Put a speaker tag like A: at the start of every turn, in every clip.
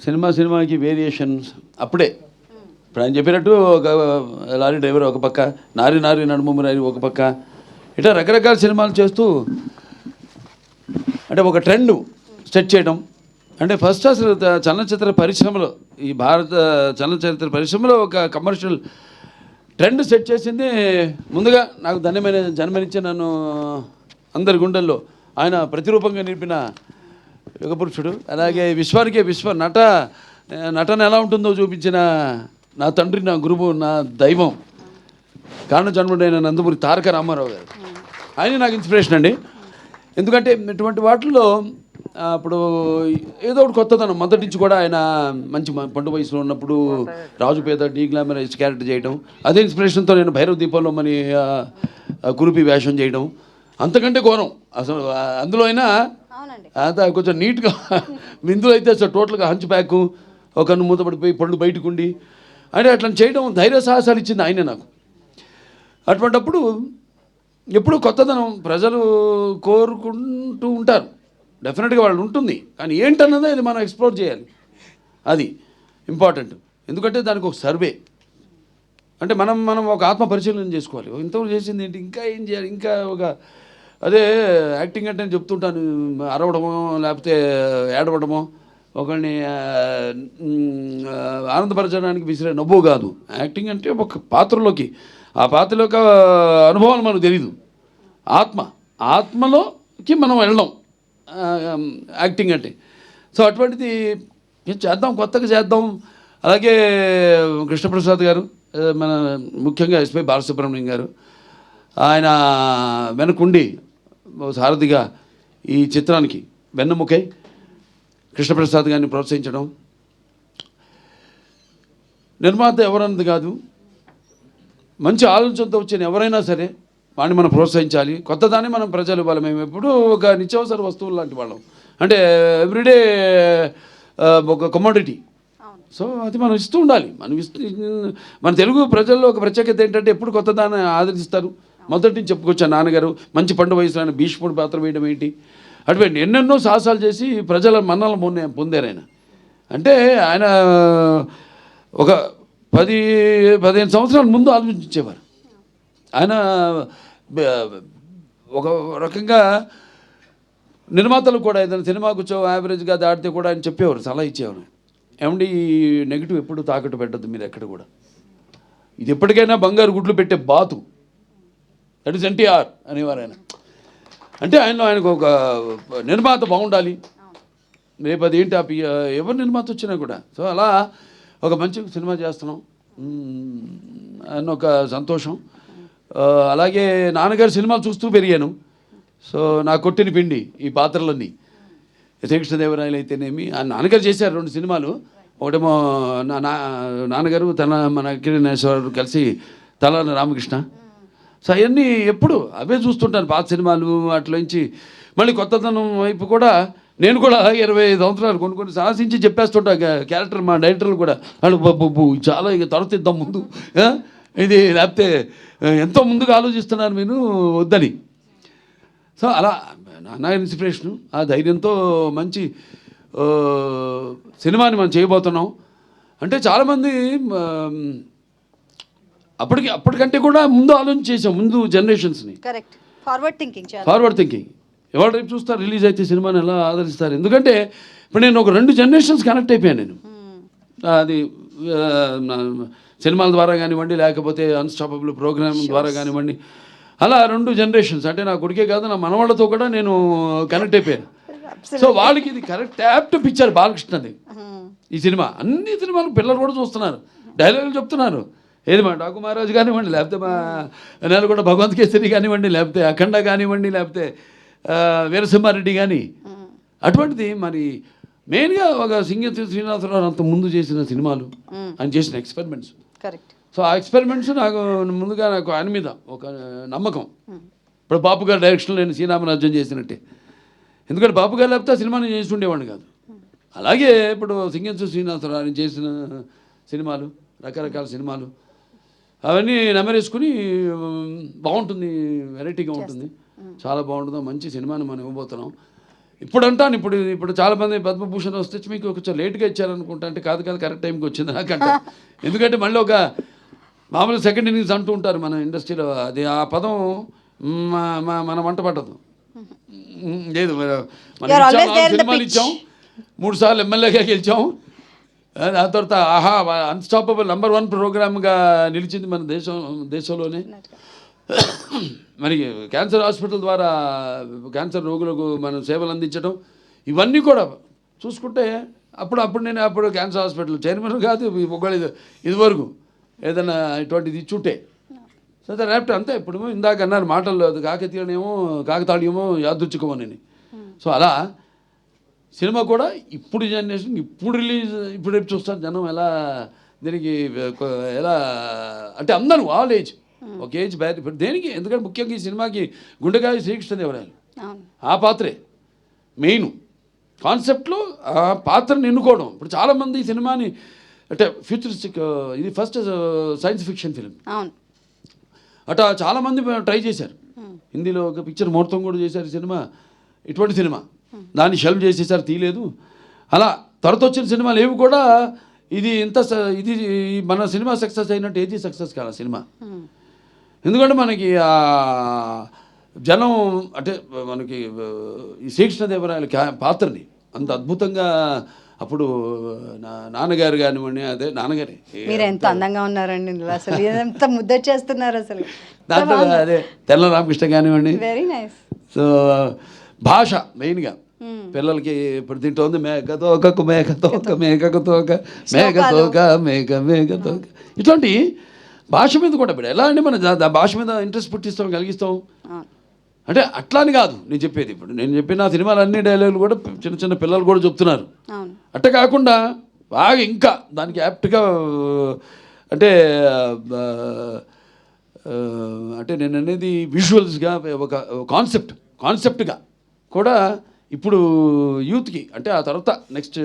A: సినిమాకి వేరియేషన్స్ అప్పుడే ఇప్పుడు ఆయన చెప్పినట్టు ఒక లారీ డ్రైవర్ ఒక పక్క, నారి నడుము నారి ఒక పక్క, ఇట్లా రకరకాల సినిమాలు చేస్తూ అంటే ఒక ట్రెండ్ సెట్ చేయడం. అంటే ఫస్ట్ అసలు చలనచిత్ర పరిశ్రమలో, ఈ భారత చలనచిత్ర పరిశ్రమలో ఒక కమర్షియల్ ట్రెండ్ సెట్ చేసింది ముందుగా నాకు జన్మనిచ్చి నన్ను అందరి గుండెల్లో ఆయన ప్రతిరూపంగా నిలిపిన యుగపురుషుడు. అలాగే విశ్వ నటన ఎలా ఉంటుందో చూపించిన నా తండ్రి, నా గురువు, నా దైవం కారణ జన్ముడైన నందమూరి తారక రామారావు గారు. ఆయన నాకు ఇన్స్పిరేషన్ అండి. ఎందుకంటే ఇటువంటి వాటిల్లో అప్పుడు ఏదో ఒకటి కొత్తదనం మొదటి నుంచి కూడా ఆయన మంచి పండు వయసులో ఉన్నప్పుడు రాజు పేద డీ గ్లామరైజ్ క్యారెక్టర్ చేయడం, అదే ఇన్స్పిరేషన్తో నేను భైరవ దీపంలో మరి కురుపి వేషం చేయడం అంతకంటే ఘోరం అసలు. అందులో అయినా అంత కొంచెం నీట్గా, ఇందులో అయితే అసలు టోటల్గా హంచ్ బ్యాక్, ఒక కన్ను మూతపడిపోయి పళ్ళు బయటకు ఉండి అంటే అట్లా చేయడం ధైర్య సాహసాలు ఇచ్చింది ఆయనే నాకు. అటువంటప్పుడు ఎప్పుడు కొత్తదనం ప్రజలు కోరుకుంటూ ఉంటారు, డెఫినెట్గా వాళ్ళు ఉంటుంది, కానీ ఏంటన్నది అది మనం ఎక్స్ప్లోర్ చేయాలి, అది ఇంపార్టెంట్. ఎందుకంటే దానికి ఒక సర్వే అంటే మనం ఒక ఆత్మ పరిశీలన చేసుకోవాలి. ఇంతవరకు చేసింది ఏంటి, ఇంకా ఏం చేయాలి, ఇంకా ఒక అదే యాక్టింగ్ అంటే నేను చెప్తుంటాను, అరవడమో లేకపోతే ఏడవడమో ఒకరిని ఆనందపరచడానికి విసిరే నవ్వు కాదు. యాక్టింగ్ అంటే ఒక పాత్రలోకి, ఆ పాత్రలో యొక్క అనుభవాలు మనకు తెలీదు. ఆత్మలోకి మనం వెళ్ళడం యాక్టింగ్ అంటే. సో అటువంటిది చేద్దాం, కొత్తగా చేద్దాం. అలాగే కృష్ణప్రసాద్ గారు, మన ముఖ్యంగా ఎస్పి బాలసుబ్రహ్మణ్యం గారు, ఆయన వెనకుండి సారథిగా ఈ చిత్రానికి వెన్నెముకై కృష్ణప్రసాద్ గారిని ప్రోత్సహించడం. నిర్మాత ఎవరన్నది కాదు, మంచి ఆలోచనతో వచ్చిన ఎవరైనా సరే వాడిని మనం ప్రోత్సహించాలి. కొత్తదాన్ని మనం ప్రజలు ఇవ్వాలి. మేము ఎప్పుడూ ఒక నిత్యావసర వస్తువులు లాంటి వాళ్ళం, అంటే ఎవ్రీడే ఒక కమోడిటీ. సో అది మనం ఇస్తూ ఉండాలి. మన తెలుగు ప్రజల్లో ఒక ప్రత్యేకత ఏంటంటే ఎప్పుడు కొత్తదాన్ని ఆదరిస్తారు. మొదటి నుంచి చెప్పుకొచ్చాను, నాన్నగారు మంచి పండు వయసులో ఆయన భీష్ముడు పాత్ర వేయడం ఏంటి, అటువంటి ఎన్నెన్నో సాహసాలు చేసి ప్రజల మన్నలను పొందారు ఆయన. అంటే ఆయన ఒక 10-15 సంవత్సరాల ముందు ఆలోచించేవారు. ఆయన ఒక రకంగా నిర్మాతలు కూడా ఏదైనా సినిమా కూర్చో యావరేజ్గా దాటితే కూడా ఆయన చెప్పేవారు, సలహా ఇచ్చేవారు. ఏమండి ఈ నెగిటివ్ ఎప్పుడు తాకట్టు పెట్టద్దు మీరు ఎక్కడ కూడా, ఇది ఎప్పటికైనా బంగారు గుడ్లు పెట్టే బాతు, దట్ ఈస్ ఎన్టీఆర్ అనేవారు ఆయన. అంటే ఆయనకు ఒక నిర్మాత బాగుండాలి, రేపు అది ఏంటి ఎవరు నిర్మాత వచ్చినా కూడా. సో అలా ఒక మంచి సినిమా చేస్తున్నాం అన్న ఒక సంతోషం. అలాగే నాన్నగారు సినిమాలు చూస్తూ పెరిగాను. సో నా కొట్టిన పిండి ఈ పాత్రలన్నీ, శ్రీకృష్ణదేవరాయలు అయితేనేమి, నాన్నగారు చేశారు 2 సినిమాలు. ఒకటేమో నాన్నగారు మన కిరణేశ్వరరావు కలిసి తలాన రామకృష్ణ. సో అవన్నీ ఎప్పుడు అవే చూస్తుంటాను, పాత సినిమాలు. అట్లోంచి మళ్ళీ కొత్తదనం వైపు కూడా నేను కూడా 25 సంవత్సరాలు కొన్ని సాహసించి చెప్పేస్తుంటా క్యారెక్టర్. మా డైరెక్టర్లు కూడా వాళ్ళు చాలా ఇక తరతిద్దాం ముందు, ఇది లేకపోతే ఎంతో ముందుగా ఆలోచిస్తున్నారు మీరు వద్దని. సో అలా నా ఇన్స్పిరేషను, ఆ ధైర్యంతో మంచి సినిమాని మనం చేయబోతున్నాం. అంటే చాలామంది అప్పటికంటే కూడా ముందు ఆలోచించేసాం, ముందు జనరేషన్స్ని.
B: Correct, forward
A: thinking. ఎవరు రేపు చూస్తారు, రిలీజ్ అయితే సినిమాని ఎలా ఆదరిస్తారు. ఎందుకంటే ఇప్పుడు నేను ఒక 2 జనరేషన్స్ కనెక్ట్ అయిపోయాను నేను. అది సినిమాల ద్వారా కానివ్వండి, లేకపోతే అన్స్టాపబుల్ ప్రోగ్రామ్ ద్వారా కానివ్వండి, అలా 2 జనరేషన్స్. అంటే నా కొడుకే కాదు, నా మనవాళ్ళతో కూడా నేను కనెక్ట్ అయిపోయాను. సో వాళ్ళకి ఇది కరెక్ట్ యాప్ట్ పిక్చర్ బాలకృష్ణది ఈ సినిమా. అన్ని సినిమాలు పిల్లలు కూడా చూస్తున్నారు, డైలాగులు చెప్తున్నారు. ఏది మా డాకు మహారాజు కానివ్వండి, లేకపోతే మా నెలకొండ భగవంత్ కేసరి కానివ్వండి, లేకపోతే అఖండ కానివ్వండి, లేకపోతే వీరసింహారెడ్డి కానీ. అటువంటిది మరి మెయిన్గా ఒక సింగతి శ్రీనివాసరావు అంత ముందు చేసిన సినిమాలు, ఆయన చేసిన ఎక్స్పెరిమెంట్స్.
B: కరెక్ట్.
A: సో ఆ ఎక్స్పెరిమెంట్స్ నాకు ముందుగా ఆయన మీద ఒక నమ్మకం. ఇప్పుడు బాపు గారి డైరెక్షన్లో నేను శ్రీరామరాజ్యం చేసినట్టే. ఎందుకంటే బాపు గారు లేకపోతే ఆ సినిమాని చేస్తుండేవాడిని కాదు. అలాగే ఇప్పుడు సింగతి శ్రీనివాసరావు ఆయన చేసిన సినిమాలు, రకరకాల సినిమాలు, అవన్నీ నెమరేసుకుని బాగుంటుంది, వెరైటీగా ఉంటుంది, చాలా బాగుంటుందో మంచి సినిమాని మనం ఇవ్వబోతున్నాం. ఇప్పుడు అంటాను, ఇప్పుడు చాలామంది పద్మభూషణ్ వస్తే మీకు కొంచెం లేట్గా ఇచ్చారనుకుంటా అంటే కాదు కరెక్ట్ టైంకి వచ్చింది నాకంట. ఎందుకంటే మళ్ళీ ఒక మామూలు సెకండ్ ఇన్నింగ్స్ అంటూ ఉంటారు మన ఇండస్ట్రీలో, అది ఆ పదం మన వంట పట్టదు. లేదు, మనం సినిమాలు ఇచ్చాం, 3 సార్లు ఎమ్మెల్యేగా గెలిచాం, ఆ తర్వాత ఆహా అన్స్టాపబుల్ #1 ప్రోగ్రామ్గా నిలిచింది మన దేశంలోనే. మరి క్యాన్సర్ హాస్పిటల్ ద్వారా క్యాన్సర్ రోగులకు మనం సేవలు అందించడం, ఇవన్నీ కూడా చూసుకుంటే అప్పుడు నేను క్యాన్సర్ హాస్పిటల్ చైర్మన్ కాదు ఒకళ్ళు ఇదివరకు ఏదైనా ఇటువంటిది ఇచ్చుంటే సరే రేపటి అంతే. ఇప్పుడు ఇందాక అన్నారు మాటల్లో కాకతాళీయమో యాదృచ్ఛికమోనని. సో అలా సినిమా కూడా ఇప్పుడు జనరేషన్ ఇప్పుడు రేపు చూస్తారు జనం ఎలా దీనికి ఎలా అంటే అందరూ ఆల్ ఏజ్ ఒక ఏజ్ బ్యాడ్ ఇప్పుడు దేనికి, ఎందుకంటే ముఖ్యంగా ఈ సినిమాకి గుండెకాయ శ్రీకృష్ణదేవరాయలు ఆ పాత్రే మెయిన్ కాన్సెప్ట్లో ఆ పాత్రను ఎన్నుకోవడం. ఇప్పుడు చాలామంది ఈ సినిమాని అంటే ఫ్యూచరిస్టిక్, ఇది ఫస్ట్ సైన్స్ ఫిక్షన్ ఫిలిం అట్లా చాలామంది ట్రై చేశారు. హిందీలో ఒక పిక్చర్ ముహూర్తం కూడా చేశారు సినిమా, ఇటువంటి సినిమా దాన్ని షెల్ఫ్ చేసేసారు, తీయలేదు. అలా తర్వాత వచ్చిన సినిమాలు ఏవి కూడా ఇది మన సినిమా సక్సెస్ అయినట్టు ఏది సక్సెస్ కాదు సినిమా. ఎందుకంటే మనకి జనం అంటే మనకి ఈ శ్రీకృష్ణదేవరాయల పాత్రని అంత అద్భుతంగా అప్పుడు నాన్నగారు కానివ్వండి, అదే నాన్నగారే
B: మీరు ఎంత అందంగా ఉన్నారండి, అసలు ఎంత ముద్దొచ్చేస్తున్నారు అసలు.
A: దాంట్లో అదే తెల్ల రామకృష్ణ కానివ్వండి,
B: వెరీ నైస్.
A: సో భాష మెయిన్గా పిల్లలకి ఇప్పుడు తింటోంది మేకతోక ఇట్లాంటి భాష మీద కూడా ఇప్పుడు ఎలా అంటే మన భాష మీద ఇంట్రెస్ట్ పుట్టిస్తాం, కలిగిస్తాం. అంటే అట్లా అని కాదు నేను చెప్పేది. ఇప్పుడు నేను చెప్పిన సినిమాలు అన్ని డైలాగులు కూడా చిన్న పిల్లలు కూడా చెప్తున్నారు. అట్ట కాకుండా బాగా ఇంకా దానికి యాప్ట్గా అంటే నేను అనేది విజువల్స్గా ఒక కాన్సెప్ట్గా కూడా ఇప్పుడు యూత్కి అంటే ఆ తర్వాత నెక్స్ట్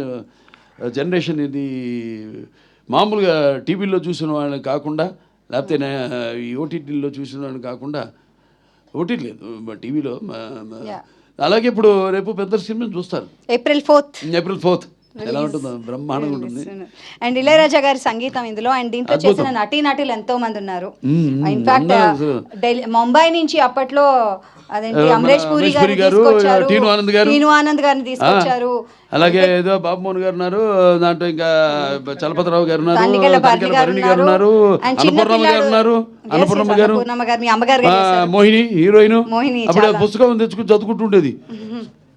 A: జనరేషన్ ఇది మామూలుగా టీవీలో చూసిన వాళ్ళని కాకుండా, లేకపోతే ఈ ఓటీటీలో చూసిన వాళ్ళని కాకుండా, ఓటీటీ లేదు టీవీలో, అలాగే ఇప్పుడు రేపు పెద్ద సినిమా చూస్తారు
B: April 4th
A: ఎలా ఉంటుందో బ్రహ్మాండంగా ఉంటుంది.
B: అండ్ ఇళయరాజా గారి సంగీతం ఇందులో, అండ్ దీంట్లో చేసిన నటీనటులు ఎంతో మంది ఉన్నారు. ఇన్ఫాక్ట్ ముంబై నుంచి అప్పట్లో అదేంటి అమరేష్ పూరి గారు,
A: టీను
B: ఆనంద్ గారిని తీసుకొచ్చారు.
A: అలాగే ఏదో బాబుమోహన్ గారు ఉన్నారు దాంట్లో, ఇంకా చలపతిరావు గారు ఉన్నారు, భరణి గారు ఉన్నారు, అన్నపూర్ణమ్మ గారు, మోహిని హీరోయిన్. అప్పుడు పుస్తకం తెచ్చుకుని చదువుకుంటుండేది.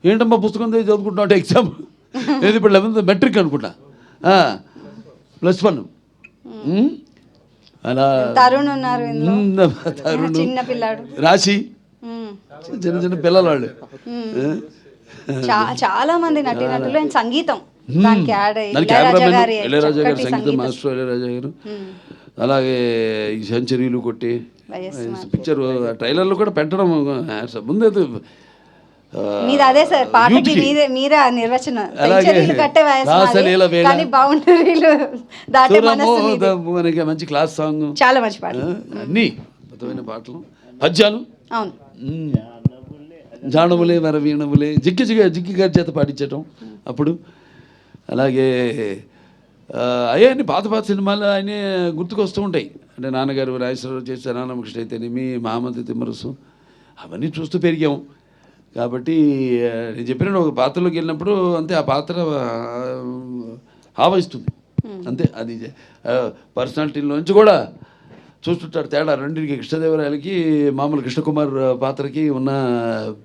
A: ఏంటమ్మా పుస్తకం తెచ్చి చదువుకుంటున్నా అంటే ఎగ్జామ్ ఏది ఇప్పుడు 11th మెట్రిక్ అనుకుంటా, +1. అలా
B: తరుణ్ ఉన్నారు,
A: రాశి చిన్న పిల్లలు వాళ్ళు,
B: చాలా మంది నటీనటులు అండ్ సంగీతం
A: ఇళయరాజా గారు సంగీతం మాస్టర్ ఇళయరాజా గారు. అలాగే ఈ సెంచరీలు కొట్టి పిక్చర్ ట్రైలర్లు కూడా పెట్టడం ముందే
B: అదే సార్ పాటకి మీరే నిర్వచనం.
A: మనకి మంచి క్లాస్ సాంగ్,
B: చాలా మంచి పాట,
A: అన్ని అద్భుతమైన పాటలు, పద్యాలు, జానములే వీణములే జిగ్గి గారి చేత పాటించటం అప్పుడు. అలాగే అయ్యాన్ని పాత సినిమాలు ఆయన గుర్తుకొస్తూ ఉంటాయి. అంటే నాన్నగారు రాజేశ్వరరావు చేసే రామకృష్ణ అయితేనేమి, మహామంత్రి తిమ్మరసు, అవన్నీ చూస్తూ పెరిగాము. కాబట్టి నేను చెప్పిన ఒక పాత్రలోకి వెళ్ళినప్పుడు అంతే ఆ పాత్ర ఆవహిస్తుంది అంతే. అది పర్సనాలిటీలోంచి కూడా చూస్తుంటాడు తేడా. రెండింటికి కృష్ణదేవరాయలకి మామూలు కృష్ణకుమార్ పాత్రకి ఉన్న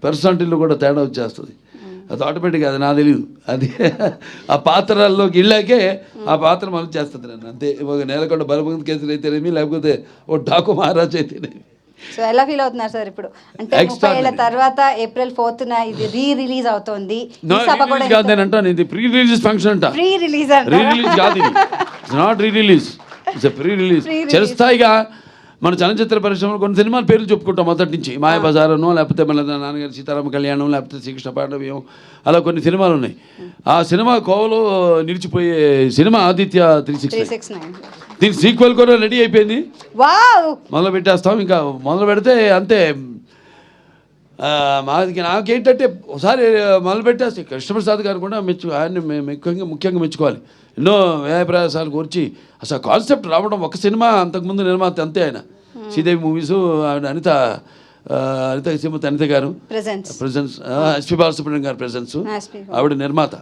A: పర్సనాలిటీలో కూడా తేడా వచ్చేస్తుంది. అది ఆటోమేటిక్గా, అది నాకు తెలియదు. అది ఆ పాత్రల్లోకి వెళ్ళాకే ఆ పాత్ర మనం చేస్తుంది నన్ను అంతే. ఒక నేలకొండ బలపంత్ కేసులు అయితేనేమి, లేకపోతే ఓ డాకు మహారాజ్ అయితేనేమి.
B: సో ఎలా ఫీల్ అవుతున్నారు సార్ ఇప్పుడు? అంటే 30 ఏళ్ల తర్వాత April 4th ఇది రిలీజ్ అవుతోంది.
A: ఇది ప్రీ రిలీజ్ ఫంక్షన్ అంట.
B: ప్రీ రిలీజ్
A: కాదు, it's not re release, it's pre release. చిరస్థాయిగా మన చలనచిత్ర పరిశ్రమలో కొన్ని సినిమాల పేర్లు చెప్పుకుంటాం మొదటి నుంచి. మాయాబజారనో, లేకపోతే మన నాన్నగారి సీతారామ కళ్యాణం, లేకపోతే శ్రీకృష్ణ పాండవ్యం, అలా కొన్ని సినిమాలు ఉన్నాయి. ఆ సినిమా కోవలో నిలిచిపోయే సినిమా ఆదిత్య 369. దీనికి సీక్వెల్ కూడా రెడీ అయిపోయింది, మొదలు పెట్టేస్తాం. ఇంకా మొదలు పెడితే అంతే నాకేంటంటే ఒకసారి మొదలుపెట్టేసి కృష్ణప్రసాద్ గారు కూడా ఆయన్ని ముఖ్యంగా మెచ్చుకోవాలి. ఎన్నో వ్యయప్రయాసాలు కూర్చి అసలు కాన్సెప్ట్ రావడం, ఒక సినిమా అంతకుముందు నిర్మాత అంతే ఆయన. శ్రీదేవి మూవీసు, అనిత గారు ప్రెజెన్స్, ఎస్పి బాలసుబ్రహ్మణ్యం గారు ప్రెజెన్స్, ఆవిడ నిర్మాత.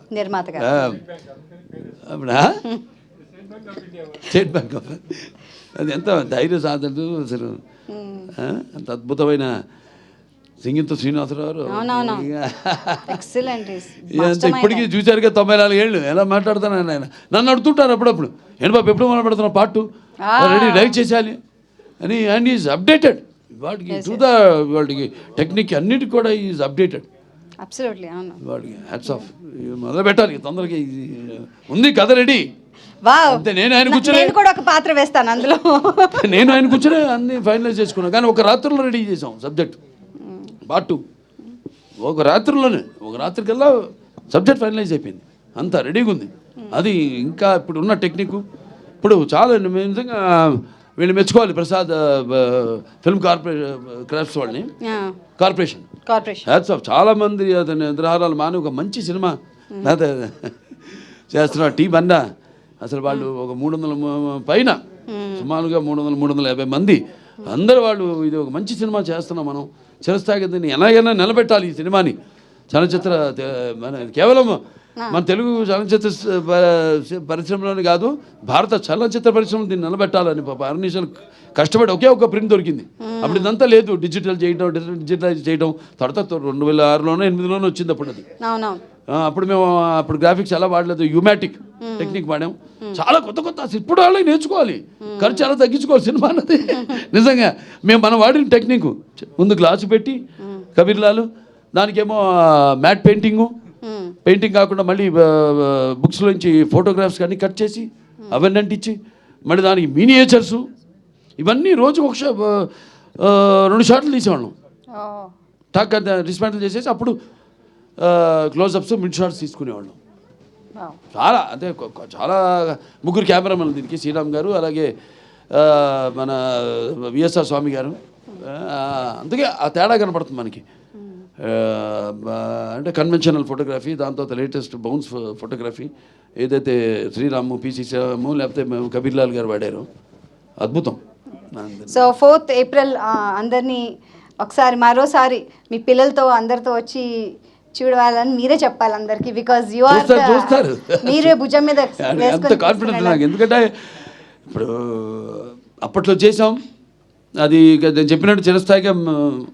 A: ఆవిడ స్టేట్ బ్యాంక్ ఆఫ్, అది ఎంత ధైర్య సాధనలు అసలు, అంత అద్భుతమైన సింగింతో శ్రీనివాసరావు. ఇప్పటికీ చూశారుగా 94 ఏళ్ళు ఎలా మాట్లాడుతాను ఆయన. నన్ను అడుగుతుంటారు అప్పుడప్పుడు, ఏంటి బాబు ఎప్పుడు మాట్లాడుతున్నా పార్ట్ 2 రెడీ డైరెక్ట్ చేసేయాలి అని. అండ్ ఈజ్ అప్డేటెడ్ వాటికి టెక్నిక్ అన్నిటికి కూడా ఈజ్ అప్డేటెడ్. వాడికి హ్యాట్స్ ఆఫ్. మొదలు పెట్టాలి తొందరగా, ఉంది కథ రెడీ. అంతే. నేను ఆయన కూర్చొని
B: ఒక పాత్ర వేస్తాను అందులో.
A: నేను ఆయన కూర్చొని అన్ని ఫైనలైజ్ చేసుకున్నాను. కానీ ఒక రాత్రిలో రెడీ చేసాం సబ్జెక్ట్ పార్ట్ 2. ఒక రాత్రికల్లా సబ్జెక్ట్ ఫైనలైజ్ అయిపోయింది, అంతా రెడీగా ఉంది. అది ఇంకా ఇప్పుడు ఉన్న టెక్నిక్ ఇప్పుడు చాలా నిజంగా వీళ్ళు మెచ్చుకోవాలి. ప్రసాద్ ఫిల్మ్ క్రాఫ్ట్స్ వాళ్ళని, కార్పొరేషన్ హ్యాట్స్ ఆఫ్. చాలా మంది అతని నిద్రాహారాలు మాని ఒక మంచి సినిమా చేస్తున్నారు. టీం అన్నా అసలు వాళ్ళు ఒక 300 పైన, సుమారుగా 350 మంది అందరూ వాళ్ళు ఇది ఒక మంచి సినిమా చేస్తున్నాం మనం, చిరస్థాయిగా దీన్ని ఎలాగైనా నిలబెట్టాలి ఈ సినిమాని. చలనచిత్ర కేవలం మన తెలుగు చలనచిత్ర పరిశ్రమలోనే కాదు, భారత చలనచిత్ర పరిశ్రమ దీన్ని నిలబెట్టాలని పాప అర్నిషాలు కష్టపడి ఒకే ఒక ప్రింట్ దొరికింది. అప్పుడు ఇదంతా లేదు, డిజిటలైజ్ చేయడం. తర్వాత 2006లోనో 2008లోనో వచ్చింది అప్పుడు అది. అప్పుడు మేము గ్రాఫిక్స్ ఎలా వాడలేదు, యూమాటిక్ టెక్నిక్ వాడాం. చాలా కొత్త ఇప్పుడు వాళ్ళకి నేర్చుకోవాలి, ఖర్చు చాలా తగ్గించుకోవాలి సినిమా అన్నది. నిజంగా మనం వాడిన టెక్నిక్, ముందు గ్లాసు పెట్టి కబీర్లాలు, దానికేమో మ్యాట్ పెయింటింగ్ కాకుండా మళ్ళీ బుక్స్లోంచి ఫోటోగ్రాఫ్స్ కానీ కట్ చేసి అవన్నీ అంటించి మళ్ళీ దానికి మినియేచర్సు, ఇవన్నీ రోజు 2 షాట్లు తీసేవాళ్ళం. టాక్ డిస్మాంటిల్ చేసేసి అప్పుడు క్లోజప్స్, మిడ్ షాట్స్ తీసుకునేవాళ్ళం. చాలా అంటే చాలా 3 కెమెరామెన్లు దీనికి, శ్రీరామ్ గారు, అలాగే మన విఎస్ఆర్ స్వామి గారు. అందుకే ఆ తేడా కనపడుతుంది మనకి. అంటే కన్వెన్షనల్ ఫోటోగ్రఫీ, దాని తర్వాత లేటెస్ట్ బౌన్స్ ఫోటోగ్రఫీ ఏదైతే శ్రీరాము, పిసి శ్రీరాము, లేకపోతే కబీర్లాల్ గారు వాడారు, అద్భుతం.
B: సో 4th ఏప్రిల్ అందరినీ ఒకసారి మరోసారి మీ పిల్లలతో అందరితో వచ్చి చూడాలని మీరే చెప్పాలి అందరికి, బికాజ్ యు ఆర్
A: చూస్తారు,
B: మీరే భుజం మీద
A: అంత కాన్ఫిడెంట్ నాకు. ఎందుకంటే ఇప్పుడు అప్పట్లో చేసాం, అది నేను చెప్పినట్టు చిరస్థాయిగా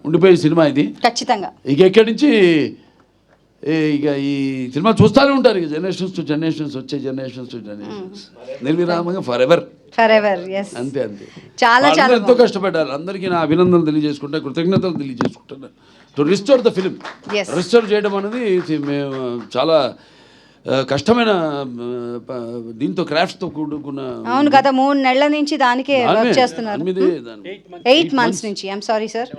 A: ఉండిపోయే సినిమా ఇది ఖచ్చితంగా. ఇక ఎక్కడి నుంచి ఇక ఈ సినిమా చూస్తూనే ఉంటారు, ఇక జనరేషన్స్ టు జనరేషన్స్ నిర్విరామంగా ఫర్ ఎవర్. అంతే చాలా ఎంతో కష్టపడ్డారు. అందరికీ నా అభినందనలు తెలియజేసుకుంటా, కృతజ్ఞతలు తెలియజేసుకుంటాను. To restore the film, restore చేయడం అనేది మేము చాలా కష్టమైన, దీంతో క్రాఫ్ట్తో కూడుకున్న.
B: అవును, గత 3 నెలల నుంచి దానికే వర్క్ చేస్తున్నారు. 8 months నుంచి. I'm sorry sir.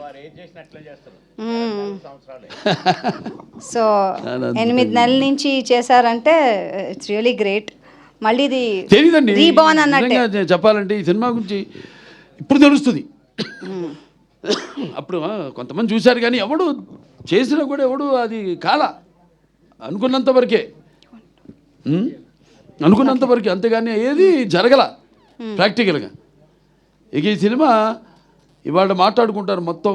B: సో 8 నెలల నుంచి చేశారంటే ఇట్స్ రియలీ గ్రేట్. మళ్ళీ ఇది
A: తెలియదండి,
B: రీబార్న్ అన్నట్టు
A: చెప్పాలంటే ఈ సినిమా గురించి ఇప్పుడు తెలుస్తుంది. అప్పుడు కొంతమంది చూశారు కానీ ఎవడు చేసినా కూడా ఎవడు అది అనుకున్నంత వరకే, అంతేగాని ఏది జరగల ప్రాక్టికల్గా. ఇక ఈ సినిమా ఇవాళ మాట్లాడుకుంటారు మొత్తం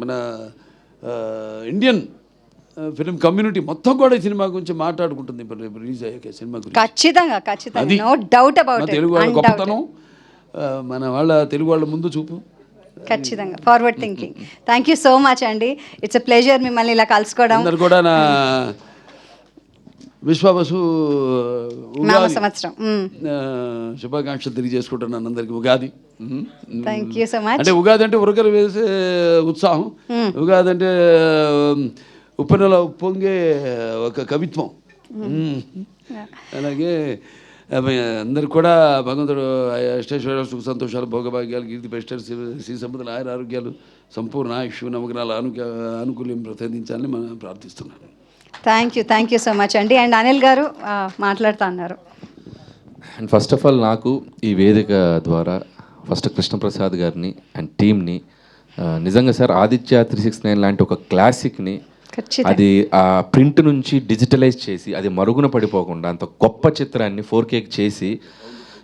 A: మన ఇండియన్ ఫిలిం కమ్యూనిటీ మొత్తం కూడా ఈ సినిమా గురించి మాట్లాడుకుంటుంది ఇప్పుడు రిలీజ్ అయ్యాక సినిమా గురించి.
B: ఖచ్చితంగా no doubt about it.
A: Telugu వాళ్ళ గొప్పతనం, మన వాళ్ళ తెలుగు వాళ్ళ ముందు చూపు,
B: ఖచ్చితంగా forward thinking. Thank you so much అండి. ఇట్స్ ఎ ప్లెజర్ మిమ్మల్ని ఇలా కలుసుకోవడం.
A: అందరు కూడా నా విశ్వావసు
B: సంవత్సరం
A: శుభాకాంక్షలు తెలియజేసుకుంటున్నాను అందరికి. Ugadi
B: thank you so much.
A: అంటే ఉగాది అంటే ఉరకలు వేసే ఉత్సాహం, ఉగాది అంటే ఉప్పెనల ఉప్పొంగే ఒక కవిత్వం. అలాగే అందరు కూడా భగవంతుడు అష్టైశ్వర్యాలు, సుఖ సంతోషాలు, భోగభాగ్యాలు, కీర్తి ప్రతిష్టలు, శ్రీ సంపదలు, ఆరోగ్యాలు, సంపూర్ణ ఆయుష్, నవగ్రహాల అనుకూల్యం ప్రసాదించాలని మనం ప్రార్థిస్తున్నాను.
B: థ్యాంక్ యూ సో మచ్ అండి. అండ్ అనిల్ గారు మాట్లాడుతూ అన్నారు.
C: అండ్ ఫస్ట్ ఆఫ్ ఆల్ నాకు ఈ వేదిక ద్వారా ఫస్ట్ కృష్ణప్రసాద్ గారిని అండ్ టీమ్ని నిజంగా సార్ ఆదిత్య 369 లాంటి ఒక క్లాసిక్ని
B: ఖచ్చితంగా
C: అది ఆ ప్రింట్ నుంచి డిజిటలైజ్ చేసి అది మరుగున పడిపోకుండా అంత గొప్ప చిత్రాన్ని 4K చేసి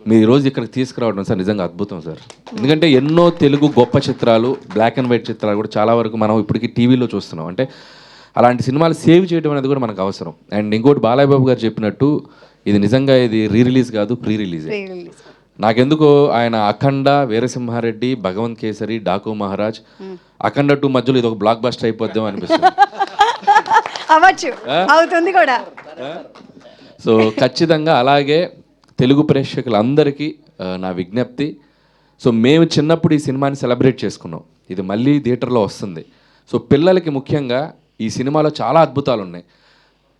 C: మీరు ఈరోజు ఇక్కడికి తీసుకురావడం సార్ నిజంగా అద్భుతం సార్. ఎందుకంటే ఎన్నో తెలుగు గొప్ప చిత్రాలు బ్లాక్ అండ్ వైట్ చిత్రాలు కూడా చాలా వరకు మనం ఇప్పటికీ టీవీలో చూస్తున్నాం. అంటే అలాంటి సినిమాలు సేవ్ చేయడం అనేది కూడా మనకు అవసరం. అండ్ ఇంకోటి బాలయ్య బాబు గారు చెప్పినట్టు ఇది నిజంగా ఇది రిలీజ్ కాదు, ప్రీ రిలీజ్. నాకెందుకో ఆయన అఖండ, వీరసింహారెడ్డి, భగవంత్ కేసరి, డాకు మహారాజ్, అఖండ 2 మధ్యలో ఇది ఒక బ్లాక్ బస్టర్ అయిపోద్దాం అనిపిస్తుంది.
B: అవ్వచ్చు, అవుతుంది కూడా.
C: సో ఖచ్చితంగా అలాగే తెలుగు ప్రేక్షకులందరికీ నా విజ్ఞప్తి. సో మేము చిన్నప్పుడు ఈ సినిమాని సెలబ్రేట్ చేసుకున్నాం, ఇది మళ్ళీ థియేటర్లో వస్తుంది. సో పిల్లలకి ముఖ్యంగా ఈ సినిమాలో చాలా అద్భుతాలు ఉన్నాయి.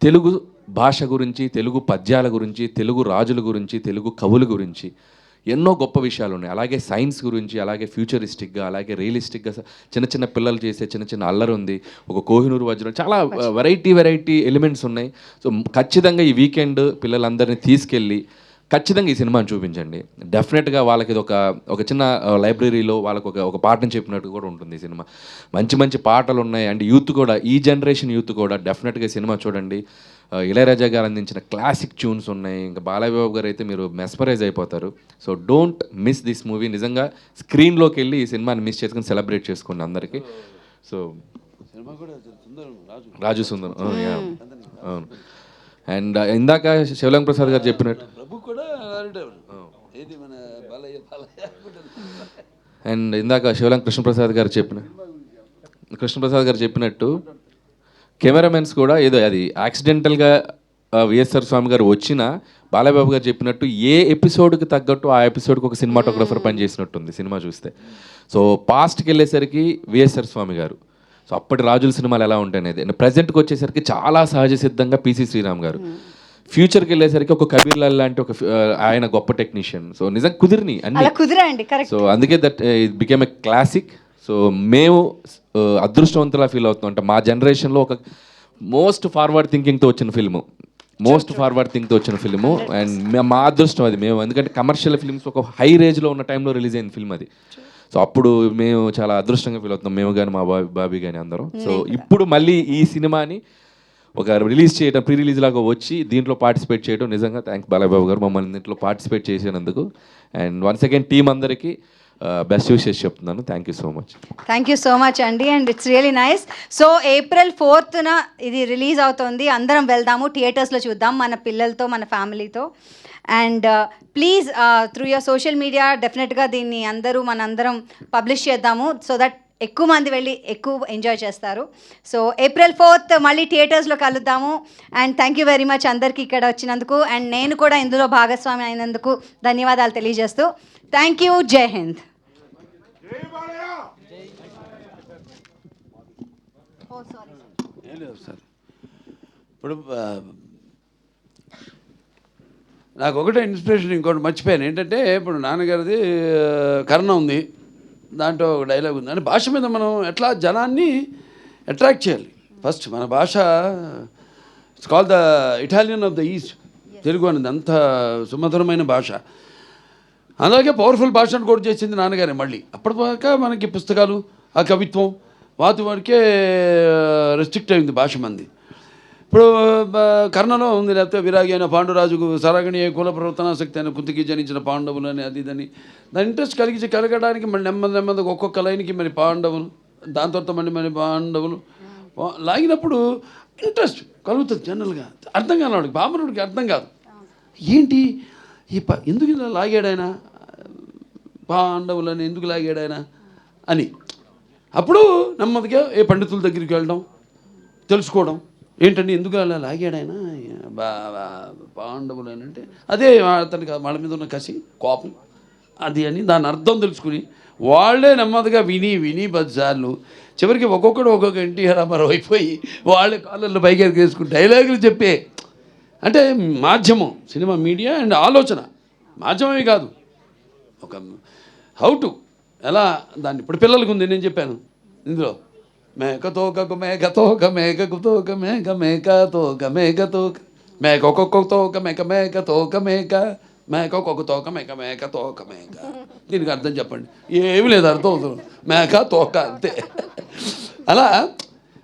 C: తెలుగు భాష గురించి, తెలుగు పద్యాల గురించి, తెలుగు రాజుల గురించి, తెలుగు కవుల గురించి ఎన్నో గొప్ప విషయాలు ఉన్నాయి. అలాగే సైన్స్ గురించి, అలాగే ఫ్యూచరిస్టిక్గా, అలాగే రియలిస్టిక్గా చిన్న చిన్న పిల్లలు చేసే చిన్న చిన్న అల్లరి ఉంది. ఒక కోహినూరు వజ్రం, చాలా వెరైటీ ఎలిమెంట్స్ ఉన్నాయి. సో ఖచ్చితంగా ఈ వీకెండ్ పిల్లలందరినీ తీసుకెళ్ళి ఖచ్చితంగా ఈ సినిమాని చూపించండి. డెఫినెట్గా వాళ్ళకి ఇది ఒక చిన్న లైబ్రరీలో వాళ్ళకు ఒక పాఠం చెప్పినట్టు కూడా ఉంటుంది ఈ సినిమా. మంచి పాటలు ఉన్నాయి. అండ్ యూత్ కూడా, ఈ జనరేషన్ యూత్ కూడా డెఫినెట్గా ఈ సినిమా చూడండి. ఇళయరాజా గారు అందించిన క్లాసిక్ ట్యూన్స్ ఉన్నాయి. ఇంకా బాలయ్య బాబు గారు అయితే మీరు మెస్మరైజ్ అయిపోతారు. So don't miss this movie. నిజంగా స్క్రీన్లోకి వెళ్ళి ఈ సినిమాని మిస్ చేసుకుని సెలబ్రేట్ చేసుకోండి అందరికీ. సో రాజు సుందరం, అవును. అండ్ ఇందాక శివలింగ ప్రసాద్ గారు చెప్పినట్టు అండ్ ఇందాక శివలింగ కృష్ణప్రసాద్ గారు చెప్పినట్టు కెమెరామెన్స్ కూడా ఏదో అది యాక్సిడెంటల్గా విఎస్ఆర్ స్వామి గారు వచ్చినా బాలయ్యబాబు గారు చెప్పినట్టు ఏ ఎపిసోడ్కి తగ్గట్టు ఆ ఎపిసోడ్కి ఒక సినిమాటోగ్రఫర్ పనిచేసినట్టుంది సినిమా చూస్తే. సో పాస్ట్కి వెళ్ళేసరికి విఎస్ఆర్ స్వామి గారు, సో అప్పటి రాజుల సినిమాలు ఎలా ఉంటాయనేది. ప్రజెంట్కి వచ్చేసరికి చాలా సహజ సిద్ధంగా పిసి శ్రీరామ్ గారు, ఫ్యూచర్కి వెళ్ళేసరికి ఒక కబీర్ లాల్ లాంటి ఒక ఆయన గొప్ప టెక్నీషియన్. సో నిజంగా కుదిరిని అన్ని. సో అందుకే that it became a classic. So మేము అదృష్టవంతులా ఫీల్ అవుతున్నాం. అంటే మా జనరేషన్లో ఒక మోస్ట్ ఫార్వర్డ్ థింకింగ్తో వచ్చిన ఫిల్ము. అండ్ మా అదృష్టం అది. మేము ఎందుకంటే కమర్షియల్ ఫిల్మ్స్ ఒక హై రేంజ్లో ఉన్న టైంలో రిలీజ్ అయిన ఫిల్మ్ అది. సో అప్పుడు మేము చాలా అదృష్టంగా ఫీల్ అవుతున్నాం, మేము కానీ మా బాబీ కానీ అందరం. సో ఇప్పుడు మళ్ళీ ఈ సినిమాని ఒక రిలీజ్ చేయడం, ప్రీ రిలీజ్ లాగా వచ్చి దీంట్లో పార్టిసిపేట్ చేయడం నిజంగా థ్యాంక్స్ బాలయ్య బాబు గారు మమ్మల్ని దీంట్లో పార్టిసిపేట్ చేసినందుకు. అండ్ వన్స్ అగైన్ టీమ్ అందరికీ బెస్ట్ విషెస్ చెప్తున్నాను. థ్యాంక్ యూ సో మచ్ అండి. And it's really nice. So April 4th ఇది రిలీజ్ అవుతుంది. అందరం వెళ్దాము, థియేటర్స్లో చూద్దాం మన పిల్లలతో, మన ఫ్యామిలీతో. And please through your social media డెఫినెట్గా దీన్ని మనందరం పబ్లిష్ చేద్దాము, సో దట్ ఎక్కువ మంది వెళ్ళి ఎక్కువ ఎంజాయ్ చేస్తారు. సో April 4th మళ్ళీ థియేటర్స్లో కలుద్దాము. And thank you very much అందరికీ ఇక్కడ వచ్చినందుకు. అండ్ నేను కూడా ఇందులో భాగస్వామి అయినందుకు ధన్యవాదాలు తెలియజేస్తూ థ్యాంక్ యూ. జై హింద్.
A: ఇప్పుడు నాకు ఒకటే ఇన్స్పిరేషన్, ఇంకోటి మర్చిపోయాను. ఏంటంటే ఇప్పుడు నాన్నగారిది కర్ణ ఉంది, దాంట్లో ఒక డైలాగ్ ఉంది. అంటే భాష మీద మనం ఎట్లా జనాన్ని అట్రాక్ట్ చేయాలి. ఫస్ట్ మన భాష it's call the Italian of the east. Telugu అనేది అంత సుమధురమైన భాష, అలాగే పవర్ఫుల్ భాషను కూడా చేసింది నాన్నగారే. మళ్ళీ అప్పటిదాకా మనకి పుస్తకాలు, ఆ కవిత్వం వాటి వరకే రెస్ట్రిక్ట్ అయింది భాష మంది. ఇప్పుడు కర్ణలో ఉంది, లేకపోతే విరాగి అయిన పాండురాజుకు సరగణి కుల ప్రవర్తనాశక్తి అయిన కుంతికి జనించిన పాండవులు అని అది ఇదని దాని ఇంట్రెస్ట్ కలగడానికి మళ్ళీ నెమ్మదిగా ఒక్కొక్క లైన్కి మరి పాండవులు, దాని తర్వాత మళ్ళీ పాండవులు లాగినప్పుడు ఇంట్రెస్ట్ కలుగుతుంది. జనరల్గా అర్థం కానివాడికి, బామరుడికి అర్థం కాదు. ఏంటి ఎందుకు ఇలా లాగాడాయన, పాండవులని ఎందుకు లాగాడాయన అని. అప్పుడు నెమ్మదిగా ఏ పండితుల దగ్గరికి వెళ్ళడం, తెలుసుకోవడం, ఏంటండి ఎందుకు అలా లాగాడాయన పాండవులు అని. అంటే అదే అతనికి వాళ్ళ మీద ఉన్న కసి, కోపం అది అని దాని అర్థం తెలుసుకుని వాళ్ళే నెమ్మదిగా విని 10 సార్లు చివరికి ఒక్కొక్కడు ఒక్కొక్క ఎన్టీఆర్ రామారావు అయిపోయి వాళ్ళే కాళ్ళల్లో పైకి వేసుకుని డైలాగులు చెప్పే. అంటే మాధ్యమం, సినిమా మీడియా అండ్ ఆలోచన మాధ్యమమే కాదు, ఒక హౌ టు ఎలా దాన్ని. ఇప్పుడు పిల్లలకు ఉంది, నేను చెప్పాను ఇందులో మేకతోక మేకతోక మేకతోక మేక మేకతోక మేకతోక మేక ఒక్కొక్కతోక మేక మేకతోక మేక మేక ఒక తోక మేక మేక తోక మేక. దీనికి అర్థం చెప్పండి. ఏమీ లేదు, అర్థం అవుతుంది. మేక తోక అంతే. అలా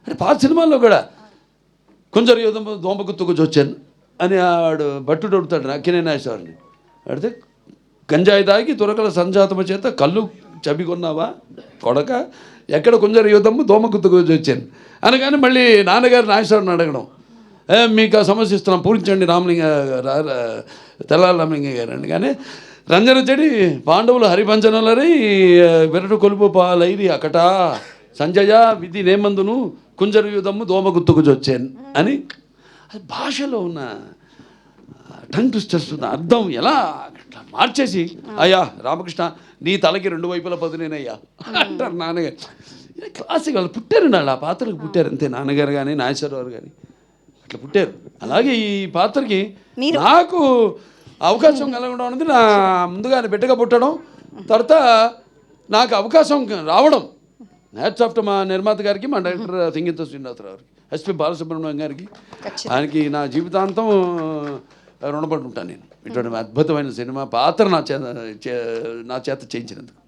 A: అంటే పాత సినిమాల్లో కూడా కొంచెం దోమ గుర్తుకొచ్చి వచ్చాను అని ఆడు భట్టుడు అడుగుతాడు అక్కినే నాగేశ్వరరావుని. అడితే గంజాయి తాగి తురకల సంజాతమ చేత కళ్ళు చబికొన్నావా కొడక, ఎక్కడ కొంచెం యుద్ధము దోమ గుర్తుకొచ్చి వచ్చాను అనగానే మళ్ళీ నాన్నగారు నాగేశ్వరరావుని అడగడం, మీకు ఆ సమస్య ఇస్తున్నాం పూరించండి రామలింగ తెల్లారి రామలింగ గారు అని. కానీ రంజన చెడి పాండవులు హరిభంజనులరై వెరటు కొలుపు పాలైరి అకట సంజయ విధి నేమందును కుంజర యుధము దోమ గుర్తుకొచ్చి వచ్చాను అని. అది భాషలో ఉన్న టంగ్ ట్విస్టర్స్ ఉన్న అర్థం ఎలా అట్లా మార్చేసి, అయ్యా రామకృష్ణ నీ తలకి 2 వైపుల పదునేనయ్యా అంటారు నాన్నగారు. క్లాసిక్ వాళ్ళు పుట్టారండి, వాళ్ళు ఆ పాత్రకు పుట్టారు అంతే. నాన్నగారు కానీ నాగేశ్వరరావు కానీ అట్లా పుట్టారు. అలాగే ఈ పాత్రకి నాకు అవకాశం కలగడం అనేది నా ముందుగా బిడ్డగా పుట్టడం, తర్వాత నాకు అవకాశం రావడం హ్యాట్స్ ఆఫ్ మా నిర్మాత గారికి, మా డైరెక్టర్ సింగీత శ్రీనివాసరావు గారికి, ఎస్పి బాలసుబ్రహ్మణ్యం గారికి. ఆయనకి నా జీవితాంతం రుణపడి ఉంటాను నేను. ఇటువంటి అద్భుతమైన సినిమా పాత్ర నా చేత చేయించినందుకు.